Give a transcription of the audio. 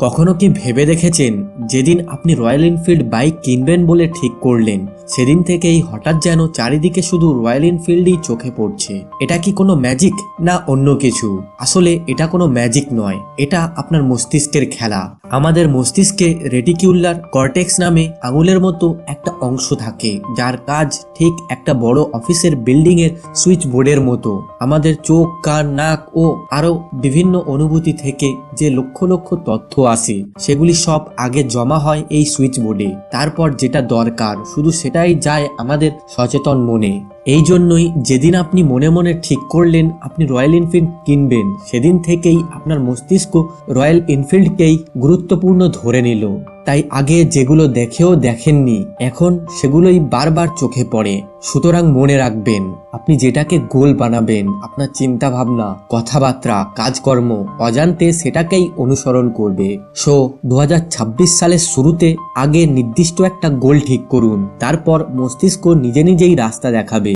কখনো কি ভেবে দেখেছেন যেদিন আপনি রয়্যাল এনফিল্ড বাইক কিনবেন বলে ঠিক করলেন সেদিন থেকেই হঠাৎ যেন চারিদিকে শুধু রয়্যাল এনফিল্ডই চোখে পড়ছে। এটা কি কোনো ম্যাজিক না অন্য কিছু? আসলে এটা কোনো ম্যাজিক নয়, এটা আপনার মস্তিষ্কের খেলা। আমাদের মস্তিষ্কে রেটিকিউলার কর্টেক্স নামে আঙুলের মতো একটা অংশ থাকে যার কাজ ঠিক একটা বড় অফিসের বিল্ডিং এর সুইচ বোর্ডের মতো। আমাদের চোখ, কান, নাক ও আরো বিভিন্ন অনুভূতি থেকে যে লক্ষ লক্ষ তথ্য আসে সেগুলি সব আগে জমা হয় এই সুইচ বোর্ডে। তারপর যেটা দরকার শুধু সেটাই যায় আমাদের সচেতন মনে। এই জন্যই যেদিন আপনি মনে মনে ঠিক করলেন আপনি রয়্যাল এনফিল্ড কিনবেন সেদিন থেকেই আপনার মস্তিষ্ক রয়্যাল এনফিল্ডকেই গুরুত্বপূর্ণ ধরে নিল। তাই আগে যেগুলো দেখেও দেখেননি এখন সেগুলোই বারবার চোখে পড়ে। সুতরাং মনে রাখবেন, আপনি যেটাকে গোল বানাবেন আপনার চিন্তা ভাবনা, কথাবার্তা, কাজকর্ম অজান্তে সেটাকেই অনুসরণ করবে। 2026 সালের শুরুতে আগে নির্দিষ্ট একটা গোল ঠিক করুন, তারপর মস্তিষ্ক নিজে নিজেই রাস্তা দেখাবে।